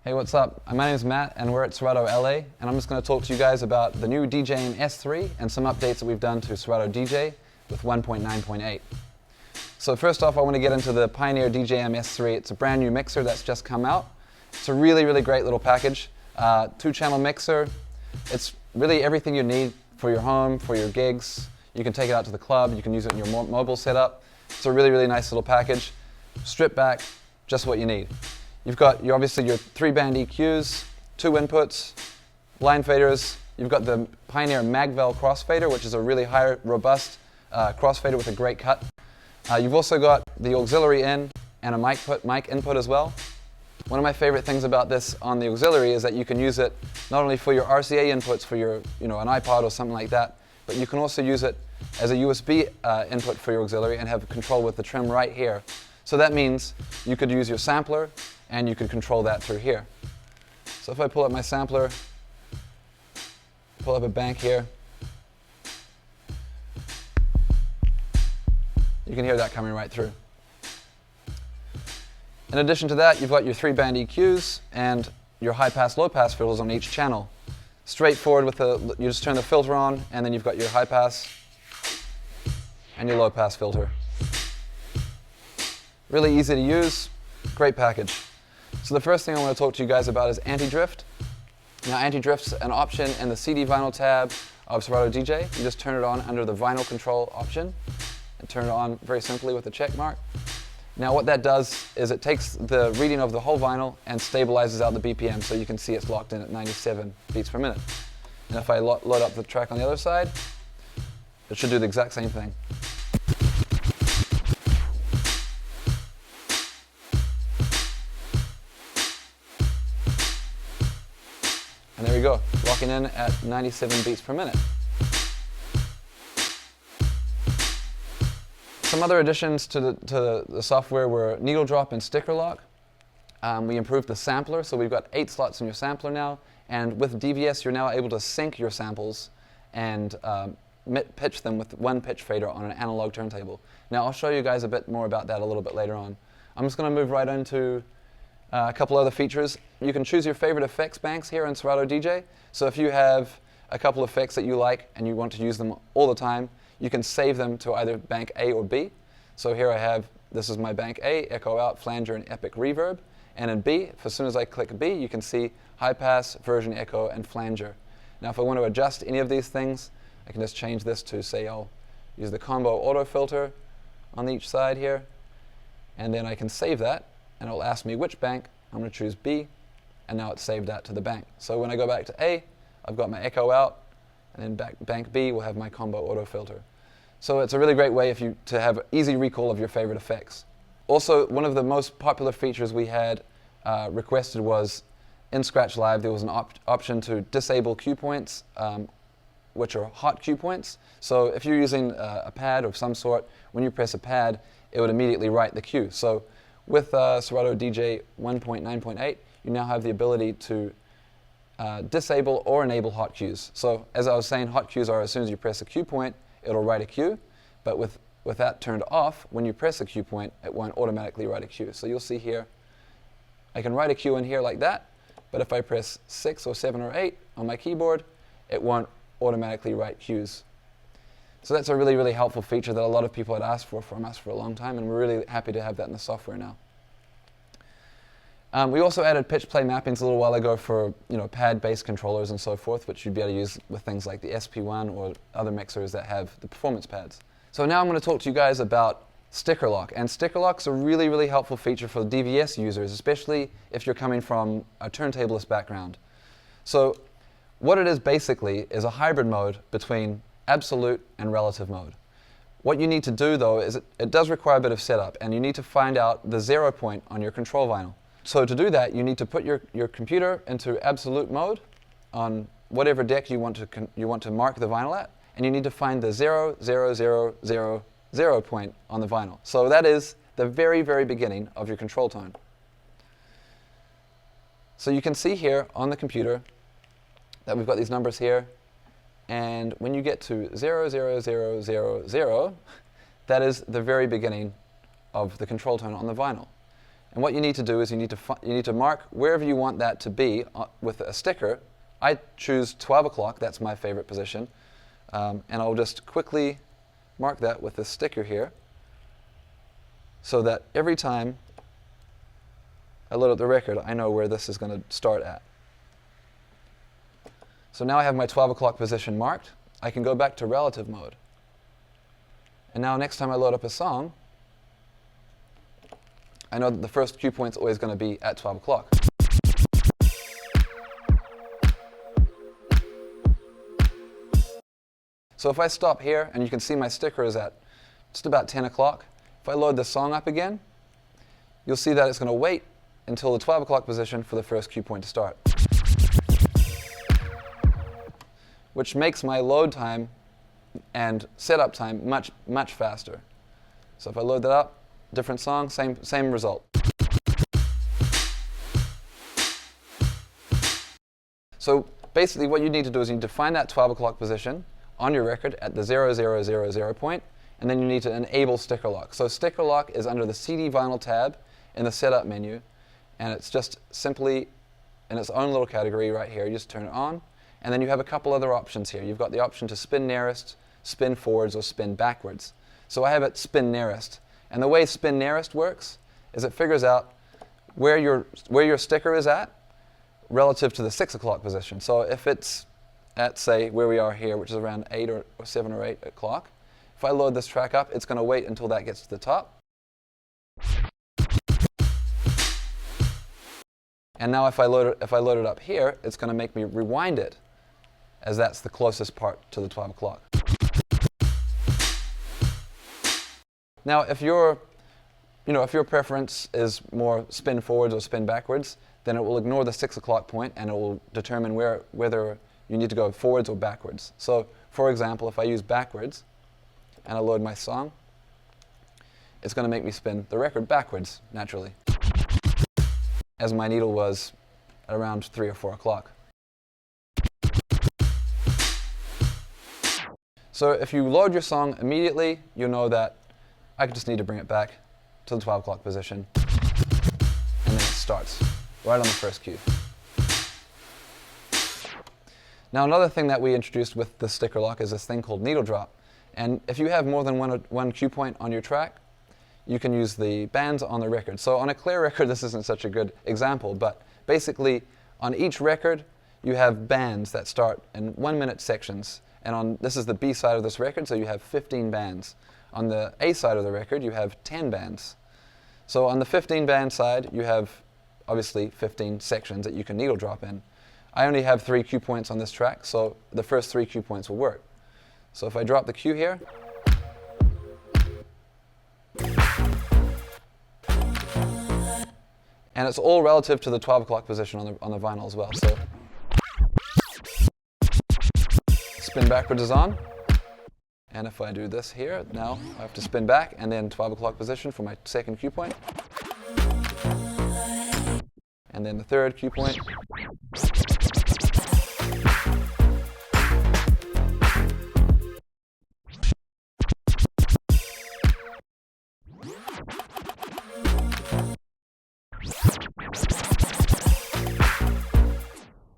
Hey, what's up? My name is Matt and we're at Serato LA, and I'm just going to talk to you guys about the new DJM-S3 and some updates that we've done to Serato DJ with 1.9.8. So first off, I want to get into the Pioneer DJM-S3. It's a brand new mixer that's just come out. It's a really, really great little package. 2-channel mixer. It's really everything you need for your home, for your gigs. You can take it out to the club, you can use it in your mobile setup. It's a really, really nice little package. Stripped back, just what you need. You've got obviously your 3-band EQs, 2 inputs, line faders. You've got the Pioneer Magvel crossfader, which is a really high, robust crossfader with a great cut. You've also got the auxiliary in and a mic input as well. One of my favorite things about this on the auxiliary is that you can use it not only for your RCA inputs for your, an iPod or something like that, but you can also use it as a USB input for your auxiliary and have control with the trim right here. So that means you could use your sampler and you could control that through here. So if I pull up my sampler, pull up a bank here, you can hear that coming right through. In addition to that, you've got your 3-band EQs and your high-pass, low-pass filters on each channel. Straightforward with you just turn the filter on, and then you've got your high-pass and your low-pass filter. Really easy to use, great package. So the first thing I want to talk to you guys about is anti-drift. Now anti-drift's an option in the CD vinyl tab of Serato DJ. You just turn it on under the vinyl control option and turn it on very simply with a check mark. Now what that does is it takes the reading of the whole vinyl and stabilizes out the BPM, so you can see it's locked in at 97 beats per minute. And if I load up the track on the other side, it should do the exact same thing. And there we go, locking in at 97 beats per minute. Some other additions to the software were needle drop and sticker lock. We improved the sampler, so we've got 8 slots in your sampler now, and with DVS you're now able to sync your samples and pitch them with 1 pitch fader on an analog turntable. Now I'll show you guys a bit more about that a little bit later on. I'm just going to move right into a couple other features. You can choose your favorite effects banks here in Serato DJ. So if you have a couple of effects that you like and you want to use them all the time, you can save them to either bank A or B. So here I have, this is my bank A, echo out, flanger, and epic reverb. And in B, as soon as I click B, you can see high pass, version echo, and flanger. Now if I want to adjust any of these things, I can just change this to, say, I'll use the combo auto filter on each side here, and then I can save that, and it'll ask me which bank. I'm going to choose B, and now it's saved that to the bank. So when I go back to A, I've got my echo out, and then bank B will have my combo auto filter. So it's a really great way to have easy recall of your favorite effects. Also, one of the most popular features we had requested was in Scratch Live there was an option to disable cue points, which are hot cue points. So if you're using a pad of some sort, when you press a pad, it would immediately write the cue. So with Serato DJ 1.9.8, you now have the ability to disable or enable hot cues. So as I was saying, hot cues are as soon as you press a cue point, it'll write a cue, but with that turned off, when you press a cue point, it won't automatically write a cue. So you'll see here, I can write a cue in here like that, but if I press 6 or 7 or 8 on my keyboard, it won't automatically write cues. So that's a really, really helpful feature that a lot of people had asked for from us for a long time, and we're really happy to have that in the software now. We also added pitch play mappings a little while ago for pad-based controllers and so forth, which you'd be able to use with things like the SP1 or other mixers that have the performance pads. So now I'm going to talk to you guys about sticker lock. And sticker lock's a really, really helpful feature for DVS users, especially if you're coming from a turntablist background. So what it is basically is a hybrid mode between absolute and relative mode. What you need to do though is it does require a bit of setup, and you need to find out the 0 point on your control vinyl. So to do that, you need to put your computer into absolute mode on whatever deck you want to mark the vinyl at, and you need to find the 0, 0, 0, 0, 0 point on the vinyl. So that is the very, very beginning of your control tone. So you can see here on the computer that we've got these numbers here, and when you get to 0, 0, 0, 0, 0, that is the very beginning of the control tone on the vinyl. And what you need to do is you need to mark wherever you want that to be with a sticker. I choose 12 o'clock, that's my favorite position. And I'll just quickly mark that with this sticker here so that every time I load up the record, I know where this is going to start at. So now I have my 12 o'clock position marked. I can go back to relative mode. And now next time I load up a song, I know that the first cue point is always going to be at 12 o'clock. So if I stop here, and you can see my sticker is at just about 10 o'clock, if I load the song up again, you'll see that it's going to wait until the 12 o'clock position for the first cue point to start. Which makes my load time and setup time much, much faster. So if I load that up, different song, same result. So basically what you need to do is you need to find that 12 o'clock position on your record at the 0000 point, and then you need to enable sticker lock. So sticker lock is under the CD vinyl tab in the setup menu, and it's just simply in its own little category right here. You just turn it on, and then you have a couple other options here. You've got the option to spin nearest, spin forwards, or spin backwards. So I have it spin nearest, and the way spin nearest works is it figures out where your sticker is at relative to the 6 o'clock position. So if it's at, say, where we are here, which is around 8 or 7 or 8 o'clock, if I load this track up, it's going to wait until that gets to the top. And now if I load it up here, it's going to make me rewind it, as that's the closest part to the 12 o'clock. Now, if your preference is more spin forwards or spin backwards, then it will ignore the 6 o'clock point and it will determine whether you need to go forwards or backwards. So, for example, if I use backwards and I load my song, it's going to make me spin the record backwards, naturally, as my needle was at around 3 or 4 o'clock. So if you load your song immediately, you'll know that I just need to bring it back to the 12 o'clock position, and then it starts right on the first cue. Now another thing that we introduced with the sticker lock is this thing called needle drop. And if you have more than one cue point on your track, you can use the bands on the record. So on a clear record, this isn't such a good example, but basically on each record, you have bands that start in 1-minute sections. And this is the B side of this record, so you have 15 bands. On the A side of the record, you have 10 bands. So on the 15 band side, you have obviously 15 sections that you can needle drop in. I only have 3 cue points on this track, so the first 3 cue points will work. So if I drop the cue here, and it's all relative to the 12 o'clock position on the vinyl as well. So spin backwards is on, and if I do this here, now I have to spin back and then 12 o'clock position for my second cue point, and then the third cue point.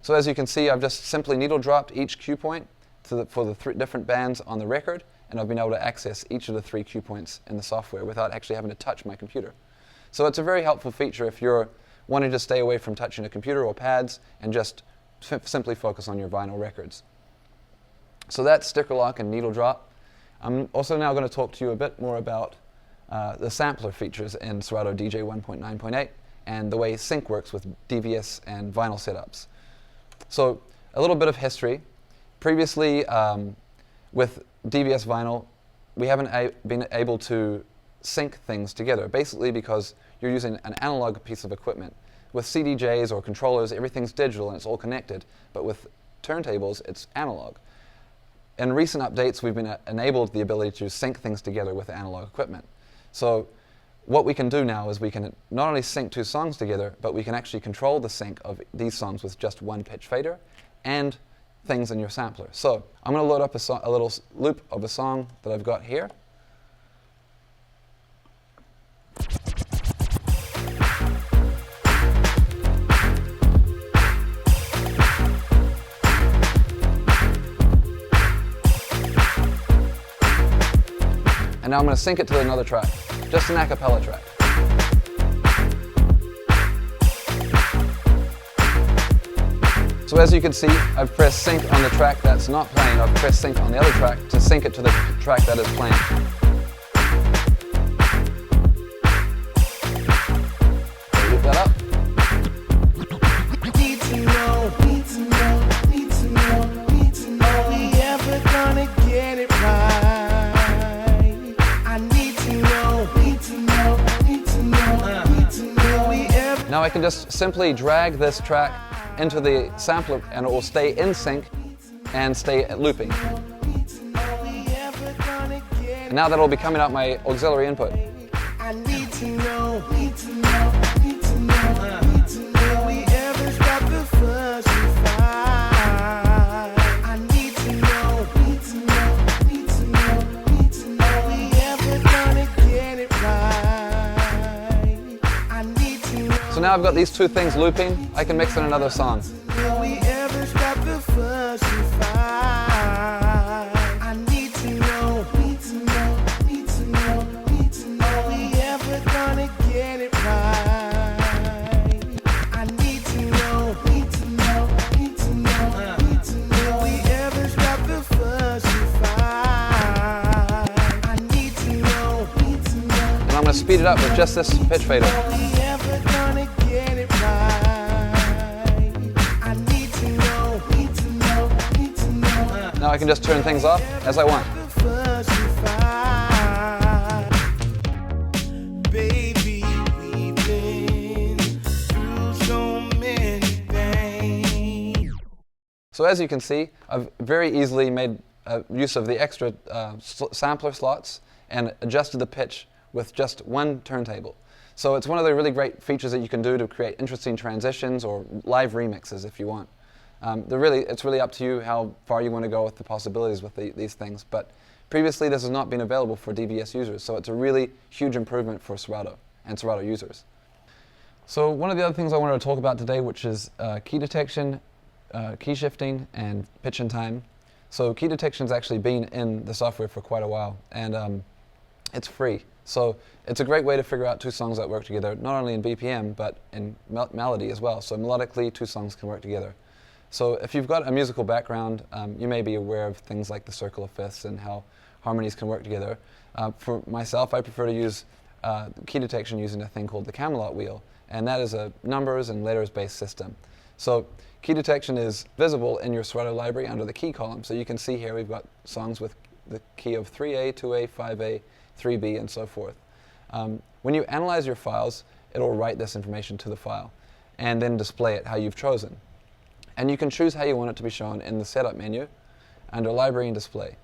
So as you can see, I've just simply needle dropped each cue point for the 3 different bands on the record, and I've been able to access each of the 3 cue points in the software without actually having to touch my computer. So it's a very helpful feature if you're wanting to stay away from touching a computer or pads and just simply focus on your vinyl records. So that's sticker lock and needle drop. I'm also now going to talk to you a bit more about the sampler features in Serato DJ 1.9.8 and the way sync works with DVS and vinyl setups. So a little bit of history. Previously, with DVS vinyl, we haven't been able to sync things together, basically because you're using an analog piece of equipment. With CDJs or controllers, everything's digital and it's all connected, but with turntables, it's analog. In recent updates, we've been enabled the ability to sync things together with analog equipment. So what we can do now is we can not only sync 2 songs together, but we can actually control the sync of these songs with just 1 pitch fader and things in your sampler. So I'm going to load up a little loop of a song that I've got here. now I'm going to sync it to another track, just an a cappella track. So as you can see, I've pressed sync on the track that's not playing. I've pressed sync on the other track to sync it to the track that is playing. Loop that up. Are we ever gonna get it right? I need to know. Will we ever? Now I can just simply drag this track into the sampler and it will stay in sync and stay looping. And now that'll be coming out my auxiliary input. I need to know. Will we ever stop the fuss and fight? I need to know. Are we ever gonna get it right? I need to know. So now I've got these two things looping, I can mix in another song. Will we ever stop the fuss and fight? I need to know. Are we ever gonna get it right? I need to know. Will we ever stop the fuss and fight? I need to know. And I'm going to speed it up with just this pitch fader. Are we ever gonna get it right? I need to know. Now I can just turn things off as I want. The fuss and fight. Baby, we've been through so many things. So as you can see, I've very easily made use of the extra sampler slots and adjusted the pitch with just one turntable. So it's one of the really great features that you can do to create interesting transitions or live remixes if you want. It's really up to you how far you want to go with the possibilities with these things. But previously this has not been available for DVS users, so it's a really huge improvement for Serato and Serato users. So one of the other things I wanted to talk about today, which is key detection, key shifting, and pitch and time. So key detection's actually been in the software for quite a while, and it's free. So it's a great way to figure out two songs that work together, not only in BPM, but in melody as well. So melodically, two songs can work together. So if you've got a musical background, you may be aware of things like the circle of fifths and how harmonies can work together. For myself, I prefer to use key detection using a thing called the Camelot wheel, and that is a numbers and letters based system. So key detection is visible in your Serato library under the key column. So you can see here we've got songs with the key of 3A, 2A, 5A, 3B, and so forth. When you analyze your files, it'll write this information to the file and then display it how you've chosen. And you can choose how you want it to be shown in the setup menu under library and display.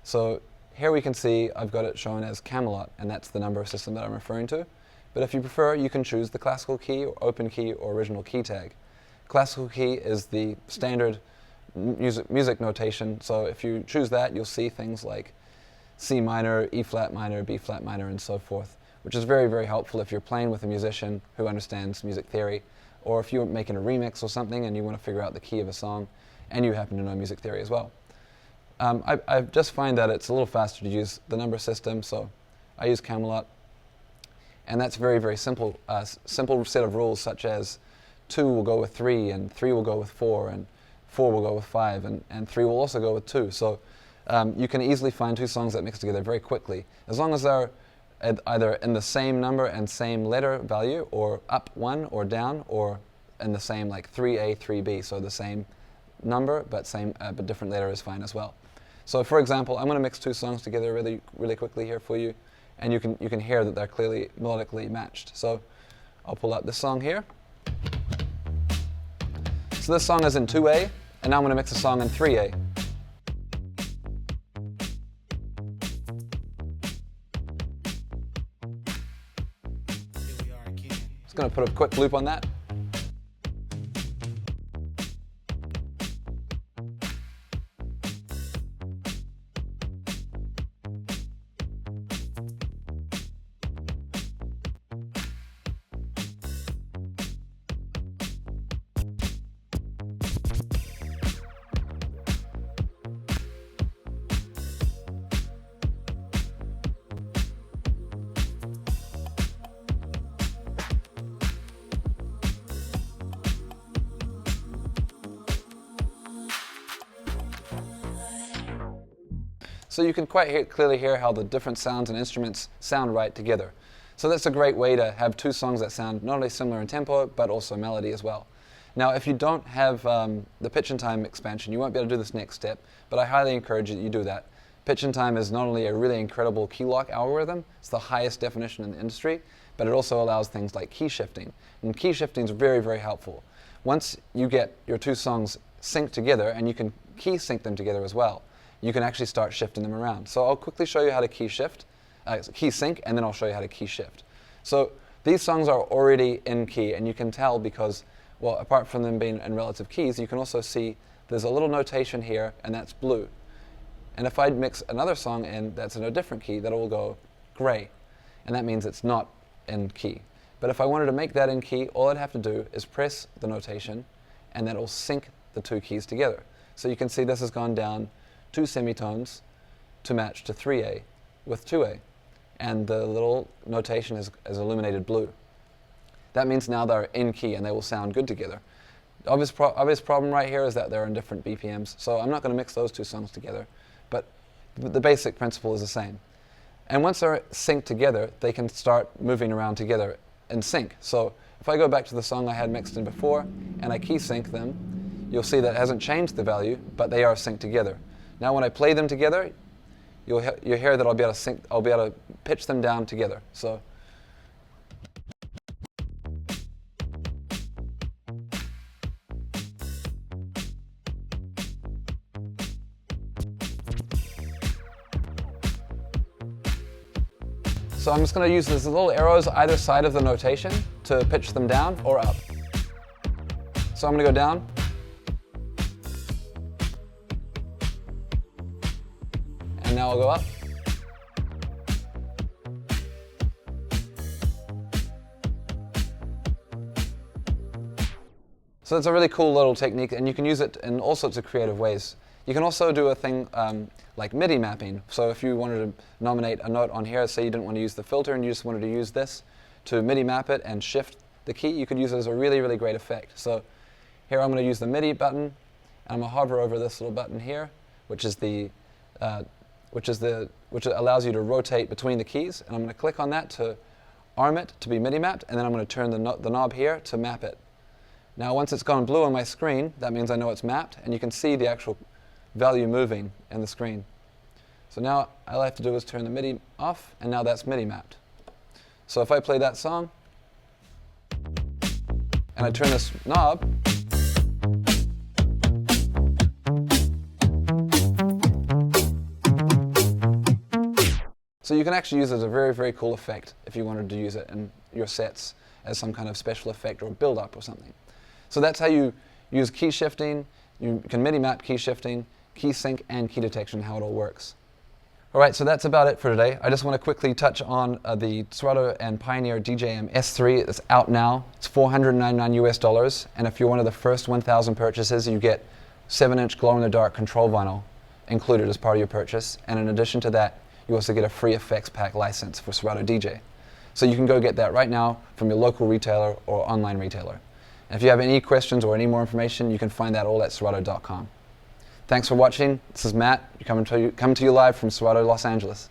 So here we can see I've got it shown as Camelot, and that's the number system that I'm referring to. But if you prefer, you can choose the classical key or open key or original key tag. Classical key is the standard music notation, so if you choose that, you'll see things like C minor, E flat minor, B flat minor, and so forth, which is very, very helpful if you're playing with a musician who understands music theory, or if you're making a remix or something and you want to figure out the key of a song and you happen to know music theory as well. I just find that it's a little faster to use the number system, so I use Camelot, and that's very, very simple. Simple set of rules such as 2 will go with 3, and 3 will go with 4, and 4 will go with 5, and 3 will also go with 2. So you can easily find two songs that mix together very quickly, as long as they're either in the same number and same letter value, or up 1 or down, or in the same like 3A, 3B, so the same number but different letter is fine as well. So for example, I'm going to mix two songs together really, really quickly here for you, and you can hear that they're clearly melodically matched. So I'll pull up this song here. So this song is in 2A, and now I'm going to mix a song in 3A. Just going to put a quick loop on that. So you can quite clearly hear how the different sounds and instruments sound right together. So that's a great way to have two songs that sound not only similar in tempo, but also melody as well. Now, if you don't have the pitch and time expansion, you won't be able to do this next step, but I highly encourage that you do that. Pitch and time is not only a really incredible key lock algorithm, it's the highest definition in the industry, but it also allows things like key shifting. And key shifting is very, very helpful. Once you get your two songs synced together, and you can key sync them together as well, you can actually start shifting them around. So I'll quickly show you how to key sync, and then I'll show you how to key shift. So these songs are already in key, and you can tell because, well, apart from them being in relative keys, you can also see there's a little notation here, and that's blue. And if I mix another song in that's in a different key, that will go gray, and that means it's not in key. But if I wanted to make that in key, all I'd have to do is press the notation, and then it will sync the two keys together. So you can see this has gone down 2 semitones to match to 3A with 2A, and the little notation is illuminated blue. That means now they're in key and they will sound good together. The obvious problem right here is that they're in different BPMs, so I'm not going to mix those two songs together, but the basic principle is the same. And once they're synced together, they can start moving around together in sync. So if I go back to the song I had mixed in before and I key sync them, you'll see that it hasn't changed the value, but they are synced together. Now when I play them together, you'll hear that I'll be able to pitch them down together. So I'm just going to use these little arrows either side of the notation to pitch them down or up. So I'm going to go down. And now I'll go up. So it's a really cool little technique, and you can use it in all sorts of creative ways. You can also do a thing like MIDI mapping. So if you wanted to nominate a note on here, say you didn't want to use the filter and you just wanted to use this to MIDI map it and shift the key, you could use it as a really, really great effect. So here I'm going to use the MIDI button, and I'm going to hover over this little button here, which allows you to rotate between the keys, and I'm going to click on that to arm it to be MIDI mapped, and then I'm going to turn the knob here to map it. Now once it's gone blue on my screen, that means I know it's mapped, and you can see the actual value moving in the screen. So now all I have to do is turn the MIDI off, and now that's MIDI mapped. So if I play that song, and I turn this knob, so you can actually use it as a very, very cool effect if you wanted to use it in your sets as some kind of special effect or build-up or something. So that's how you use key shifting. You can MIDI map key shifting, key sync, and key detection, how it all works. All right, so that's about it for today. I just want to quickly touch on the Serato and Pioneer DJM-S3. It's out now. It's $499 US, and if you're one of the first 1,000 purchases, you get 7-inch glow-in-the-dark control vinyl included as part of your purchase. And in addition to that, you also get a free effects pack license for Serato DJ. So you can go get that right now from your local retailer or online retailer. And if you have any questions or any more information, you can find that all at Serato.com. Thanks for watching. This is Matt, coming to you live from Serato, Los Angeles.